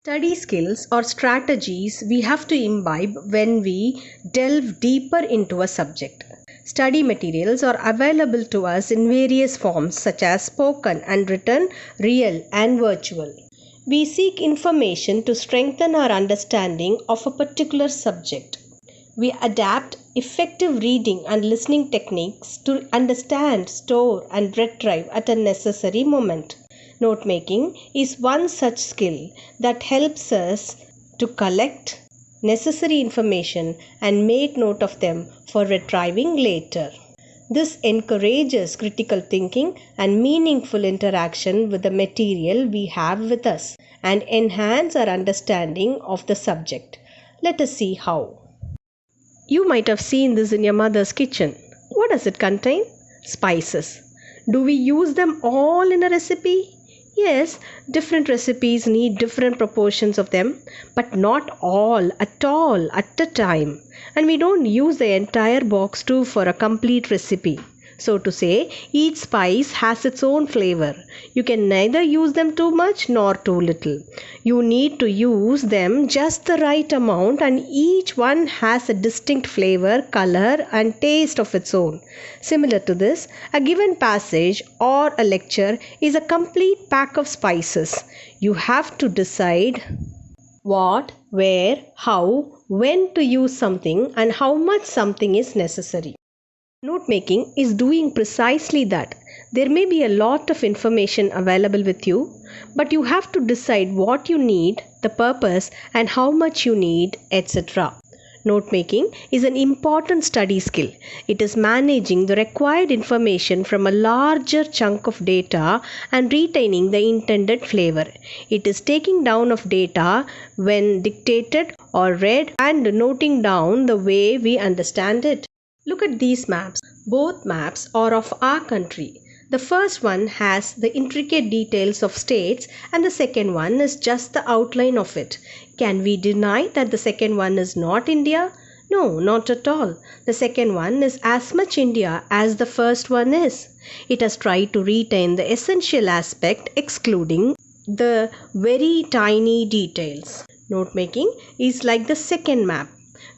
Study skills or strategies we have to imbibe when we delve deeper into a subject. Study materials are available to us in various forms such as spoken and written, real and virtual. We seek information to strengthen our understanding of a particular subject. We adapt effective reading and listening techniques to understand, store, and retrieve at a necessary moment. Note making is one such skill that helps us to collect necessary information and make note of them for retrieving later. This encourages critical thinking and meaningful interaction with the material we have with us and enhance our understanding of the subject. Let us see how. You might have seen this in your mother's kitchen. What does it contain? Spices. Do we use them all in a recipe? Yes, different recipes need different proportions of them, but not all at all at a time. And we don't use the entire box too for a complete recipe. So to say, each spice has its own flavor. You can neither use them too much nor too little. You need to use them just the right amount, and each one has a distinct flavor, color and taste of its own. Similar to this, a given passage or a lecture is a complete pack of spices. You have to decide what, where, how, when to use something and how much something is necessary. Note making is doing precisely that. There may be a lot of information available with you, but you have to decide what you need, the purpose, and how much you need, etc. Note making is an important study skill. It is managing the required information from a larger chunk of data and retaining the intended flavor. It is taking down of data when dictated or read and noting down the way we understand it. Look at these maps. Both maps are of our country. The first one has the intricate details of states and the second one is just the outline of it. Can we deny that the second one is not India? No, not at all. The second one is as much India as the first one is. It has tried to retain the essential aspect, excluding the very tiny details. Note making is like the second map,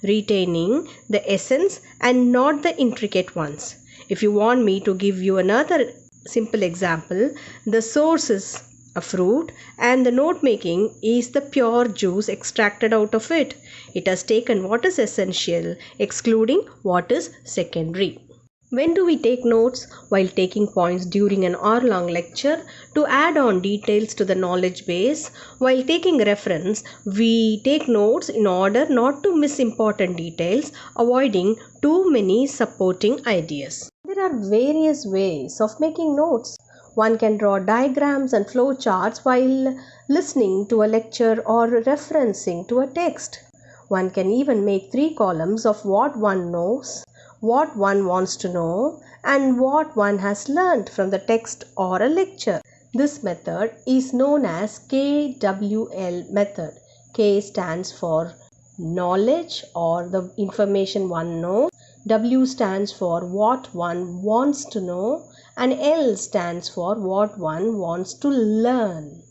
retaining the essence and not the intricate ones. If you want me to give you another simple example, the source is a fruit and the note making is the pure juice extracted out of it. It has taken what is essential, excluding what is secondary. When do we take notes? While taking points during an hour-long lecture to add on details to the knowledge base. While taking reference, we take notes in order not to miss important details, avoiding too many supporting ideas. There are various ways of making notes. One can draw diagrams and flow charts while listening to a lecture or referencing to a text. One can even make 3 columns of what one knows, what one wants to know, and what one has learned from the text or a lecture. This method is known as KWL method. K stands for knowledge or the information one knows. W stands for what one wants to know, and L stands for what one wants to learn.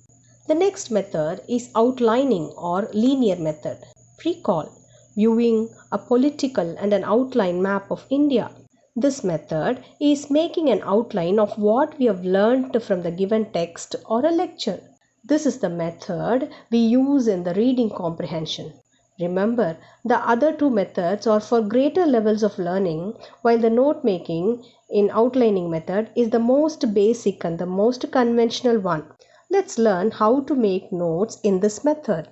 The next method is outlining or linear method. Recall viewing a political and an outline map of India. This method is making an outline of what we have learned from the given text or a lecture. This is the method we use in the reading comprehension. Remember, the other 2 methods are for greater levels of learning, while the note making in outlining method is the most basic and the most conventional one. Let's learn how to make notes in this method.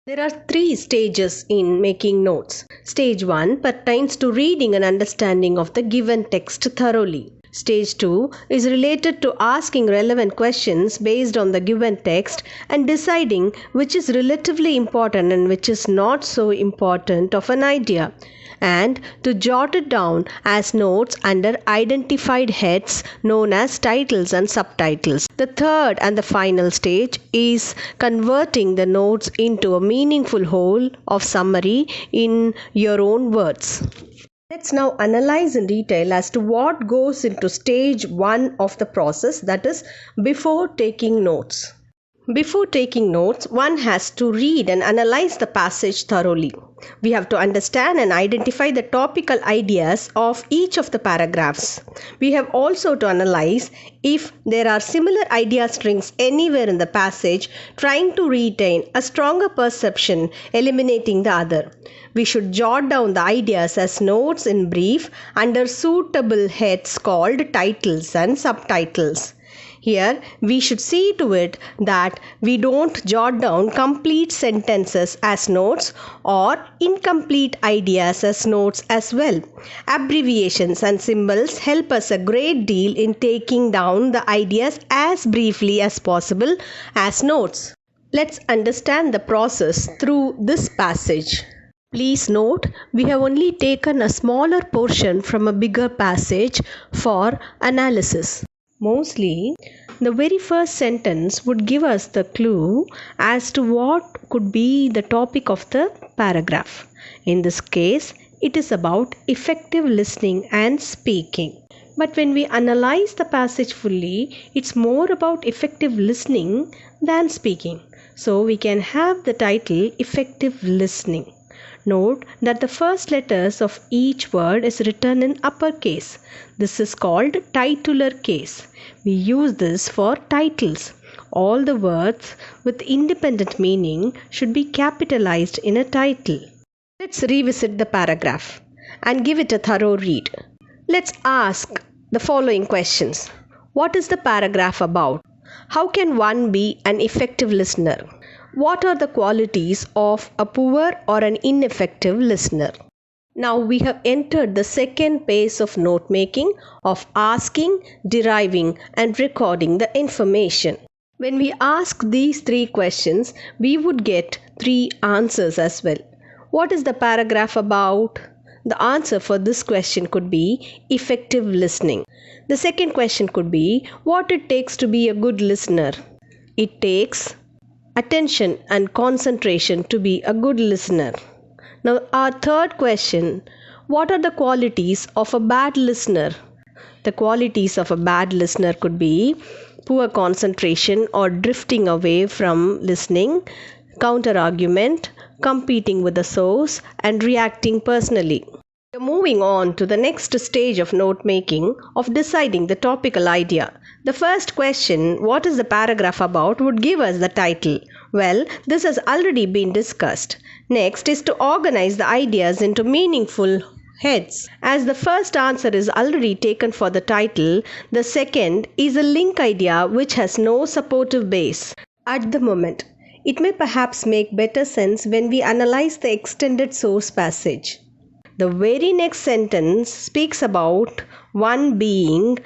There are 3 stages in making notes. Stage 1 pertains to reading and understanding of the given text thoroughly. Stage 2 is related to asking relevant questions based on the given text and deciding which is relatively important and which is not so important of an idea, and to jot it down as notes under identified heads known as titles and subtitles. The third and the final stage is converting the notes into a meaningful whole of summary in your own words. Let's now analyze in detail as to what goes into stage 1 of the process, that is before taking notes. Before taking notes, one has to read and analyze the passage thoroughly. We have to understand and identify the topical ideas of each of the paragraphs. We have also to analyze if there are similar idea strings anywhere in the passage, trying to retain a stronger perception, eliminating the other. We should jot down the ideas as notes in brief under suitable heads called titles and subtitles. Here, we should see to it that we don't jot down complete sentences as notes or incomplete ideas as notes as well. Abbreviations and symbols help us a great deal in taking down the ideas as briefly as possible as notes. Let's understand the process through this passage. Please note, we have only taken a smaller portion from a bigger passage for analysis. Mostly, the very first sentence would give us the clue as to what could be the topic of the paragraph. In this case, it is about effective listening and speaking. But when we analyze the passage fully, it's more about effective listening than speaking. So we can have the title Effective Listening. Note that the first letters of each word is written in uppercase. This is called titular case. We use this for titles. All the words with independent meaning should be capitalized in a title. Let's revisit the paragraph and give it a thorough read. Let's ask the following questions. What is the paragraph about? How can one be an effective listener? What are the qualities of a poor or an ineffective listener? Now we have entered the second phase of note making, of asking, deriving and recording the information. When we ask these three questions, we would get three answers as well. What is the paragraph about? The answer for this question could be effective listening. The second question could be what it takes to be a good listener. It takes attention and concentration to be a good listener. Now our third question, what are the qualities of a bad listener? The qualities of a bad listener could be poor concentration or drifting away from listening, counter-argument, competing with the source, and reacting personally. We're moving on to the next stage of note making, of deciding the topical idea. The first question, what is the paragraph about, would give us the title. Well, this has already been discussed. Next is to organize the ideas into meaningful heads. As the first answer is already taken for the title, the second is a link idea which has no supportive base at the moment. It may perhaps make better sense when we analyze the extended source passage. The very next sentence speaks about one being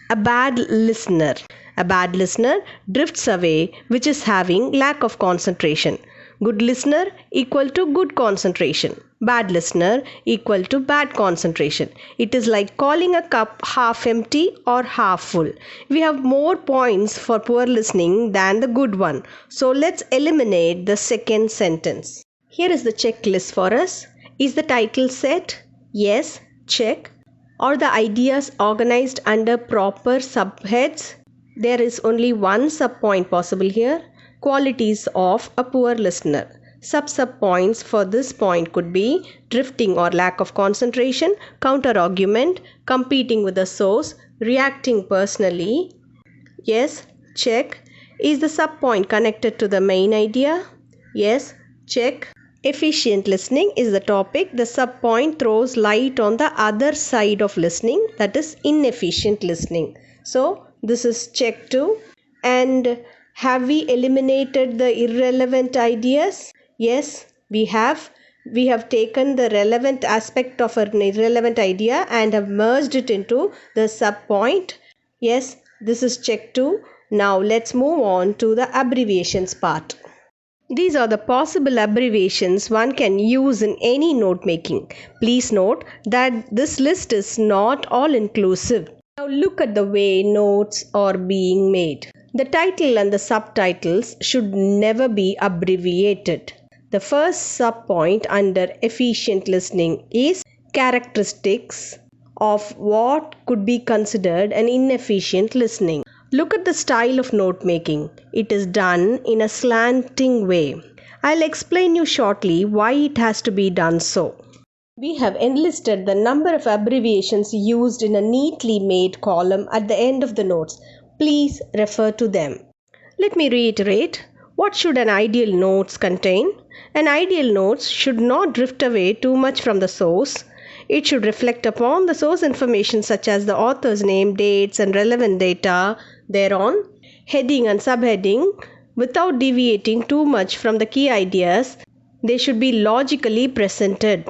a bad listener. A bad listener drifts away, which is having lack of concentration. Good listener equal to good concentration. Bad listener equal to bad concentration. It is like calling a cup half empty or half full. We have more points for poor listening than the good one. So let's eliminate the second sentence. Here is the checklist for us. Is the title set? Yes, check. Are the ideas organized under proper subheads? There is only one subpoint possible here. Qualities of a poor listener. Sub-points for this point could be drifting or lack of concentration, counter-argument, competing with the source, reacting personally. Yes, check. Is the subpoint connected to the main idea? Yes, check. Efficient listening is the topic. The subpoint throws light on the other side of listening, that is inefficient listening. So this is check 2. And have we eliminated the irrelevant ideas? Yes, we have. We have taken the relevant aspect of an irrelevant idea and have merged it into the subpoint. Yes, this is check 2. Now let's move on to the abbreviations part. These are the possible abbreviations one can use in any note making. Please note that this list is not all inclusive. Now look at the way notes are being made. The title and the subtitles should never be abbreviated. The first subpoint under efficient listening is characteristics of what could be considered an inefficient listening. Look at the style of note making. It is done in a slanting way. I'll explain you shortly why it has to be done so. We have enlisted the number of abbreviations used in a neatly made column at the end of the notes. Please refer to them. Let me reiterate. What should an ideal notes contain? An ideal notes should not drift away too much from the source. It should reflect upon the source information such as the author's name, dates, and relevant data thereon, heading and subheading, without deviating too much from the key ideas. They should be logically presented.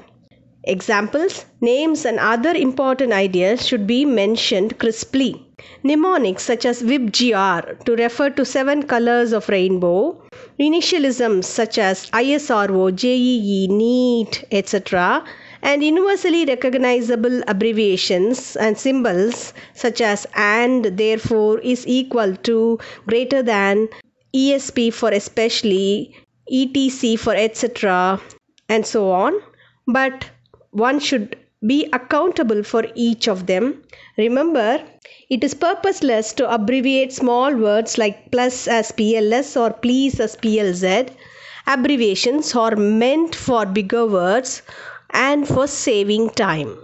Examples, names, and other important ideas should be mentioned crisply. Mnemonics such as VIBGR to refer to 7 colors of rainbow, initialisms such as ISRO, JEE, NEET, etc., and universally recognizable abbreviations and symbols such as and, therefore, is equal to, greater than, ESP for especially, ETC for etc., and so on. But one should be accountable for each of them. Remember, it is purposeless to abbreviate small words like plus as PLS or please as PLZ. Abbreviations are meant for bigger words and for saving time.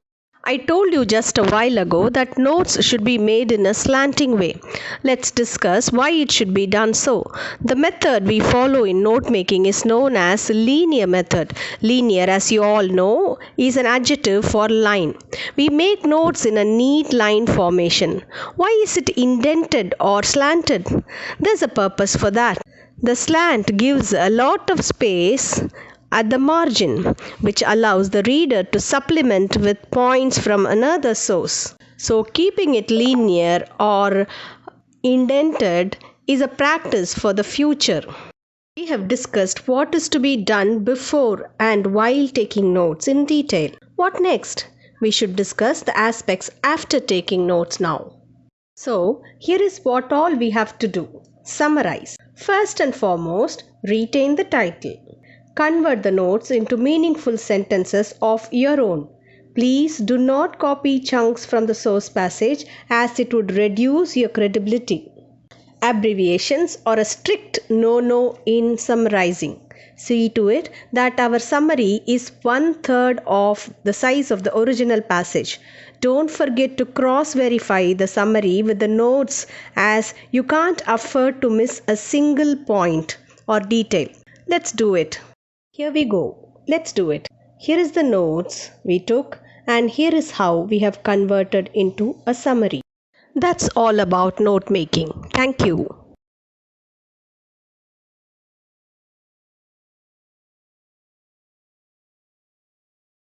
I told you just a while ago that notes should be made in a slanting way. Let's discuss why it should be done so. The method we follow in note making is known as linear method. Linear, as you all know, is an adjective for line. We make notes in a neat line formation. Why is it indented or slanted? There's a purpose for that. The slant gives a lot of space at the margin, which allows the reader to supplement with points from another source. So keeping it linear or indented is a practice for the future. We have discussed what is to be done before and while taking notes in detail. What next? We should discuss the aspects after taking notes now. So here is what all we have to do. Summarize. First and foremost, retain the title. Convert the notes into meaningful sentences of your own. Please do not copy chunks from the source passage as it would reduce your credibility. Abbreviations are a strict no-no in summarizing. See to it that our summary is 1/3 of the size of the original passage. Don't forget to cross-verify the summary with the notes as you can't afford to miss a single point or detail. Let's do it. Here we go. Let's do it. Here is the notes we took and here is how we have converted into a summary. That's all about note making. Thank you.